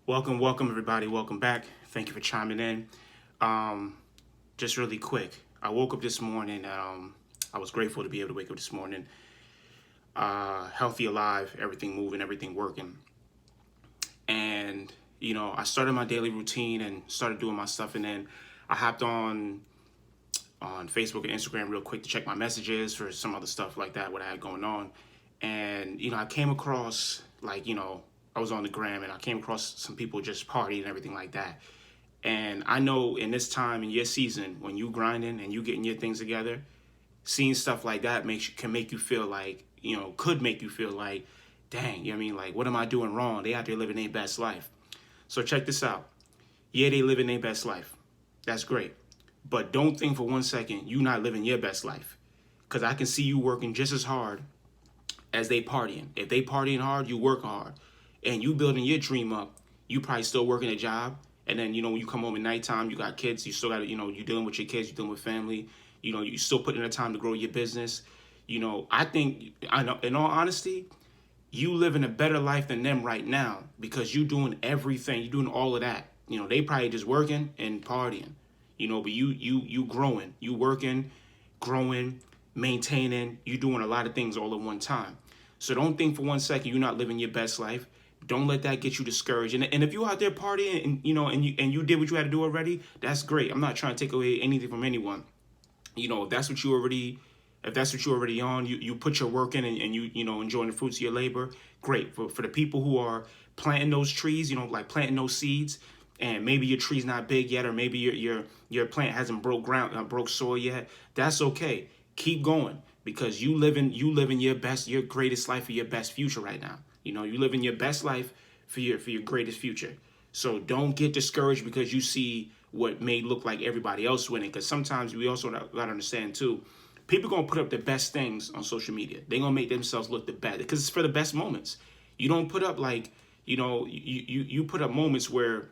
Welcome everybody. Welcome back. Thank you for chiming in. Um, just really quick, I woke up this morning. I was grateful to be able to wake up this morning, healthy, alive, everything moving, everything working. And I started my daily routine and started doing my stuff, and then I hopped on Facebook and Instagram real quick to check my messages for some other stuff like that, what I had going on. And I came across I was on the gram and I came across some people just partying and everything like that. And I know in this time in your season, when you grinding and you getting your things together, seeing stuff like that can make you feel like, could make you feel like, dang, like, what am I doing wrong? They out there living their best life. So check this out. Yeah, they living their best life. That's great. But don't think for 1 second you not living your best life. Because I can see you working just as hard as they partying. If they partying hard, you work hard. And you building your dream up, you probably still working a job. And then, when you come home at nighttime, you got kids, you still got to, you're dealing with your kids, you're dealing with family, you still putting in the time to grow your business. I think, I know, in all honesty, you living a better life than them right now because you doing everything, you doing all of that. They probably just working and partying, but you growing, you working, growing, maintaining, you doing a lot of things all at one time. So don't think for 1 second you're not living your best life. Don't let that get you discouraged. And if you out there partying and you did what you had to do already, that's great. I'm not trying to take away anything from anyone. If that's what you're already on, you put your work in and you enjoying the fruits of your labor, great. For the people who are planting those trees, like planting those seeds, and maybe your tree's not big yet, or maybe your plant hasn't broke soil yet, that's okay. Keep going because you living your greatest life for your best future right now. You living your best life for your greatest future. So don't get discouraged because you see what may look like everybody else winning. Because sometimes we also got to understand too, people gonna put up the best things on social media. They gonna make themselves look the best because it's for the best moments. You don't put up you put up moments where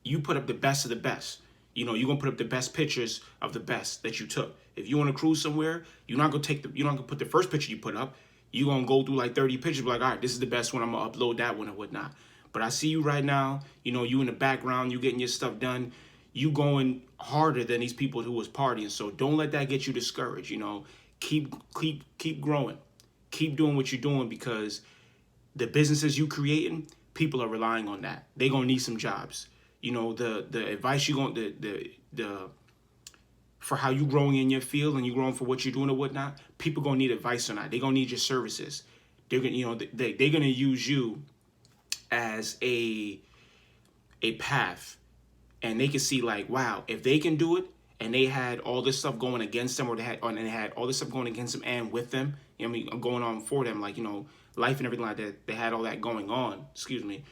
you put up the best of the best. You're gonna put up the best pictures of the best that you took. If you want to cruise somewhere, you're not gonna put the first picture you put up. You're gonna go through like 30 pictures, be like, all right, this is the best one. I'm gonna upload that one and whatnot. But I see you right now. You in the background, you getting your stuff done. You going harder than these people who was partying. So don't let that get you discouraged. Keep growing, keep doing what you're doing because the businesses you creating, people are relying on that. They gonna need some jobs. The advice you going the for how you growing in your field and you growing for what you're doing or whatnot, people gonna need advice on that. They gonna need your services. They're gonna they're gonna use you as a path, and they can see like, wow, if they can do it and they had all this stuff going against them, or they had all this stuff going against them and with them, going on for them, like life and everything like that. They had all that going on. Excuse me.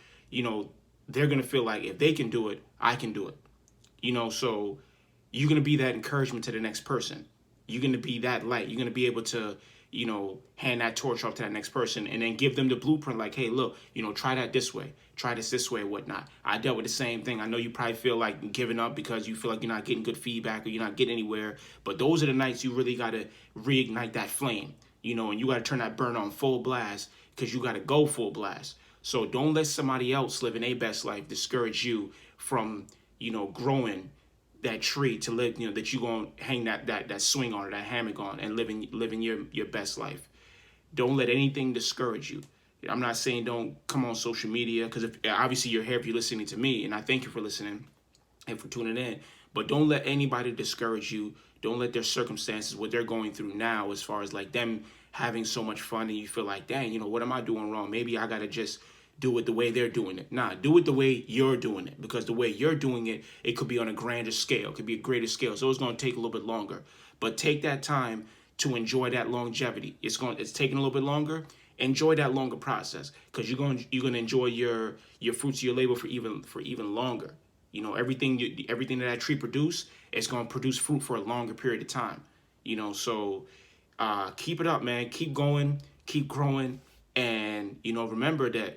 They're gonna feel like if they can do it, I can do it. So you're going to be that encouragement to the next person. You're going to be that light. You're going to be able to, hand that torch off to that next person and then give them the blueprint like, hey, look, try that this way. Try this way or whatnot. I dealt with the same thing. I know you probably feel like giving up because you feel like you're not getting good feedback or you're not getting anywhere. But those are the nights you really got to reignite that flame, and you got to turn that burn on full blast because you got to go full blast. So don't let somebody else living their best life discourage you from, growing that tree to live, that you gonna hang that swing on or that hammock on and living your best life. Don't let anything discourage you. I'm not saying don't come on social media because obviously you're here if you're listening to me, and I thank you for listening and for tuning in. But don't let anybody discourage you. Don't let their circumstances, what they're going through now, as far as like them having so much fun and you feel like, dang, what am I doing wrong? Maybe I gotta just do it the way they're doing it. Nah, do it the way you're doing it because the way you're doing it, it could be on a grander scale. It could be a greater scale. So it's going to take a little bit longer. But take that time to enjoy that longevity. It's taking a little bit longer. Enjoy that longer process because you're going to enjoy your fruits of your labor for even longer. Everything that tree produce, it's going to produce fruit for a longer period of time. So keep it up, man. Keep going. Keep growing. And, remember that,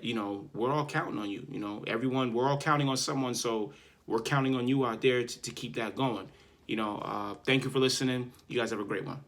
we're all counting on you. We're all counting on someone. So we're counting on you out there to keep that going. Thank you for listening. You guys have a great one.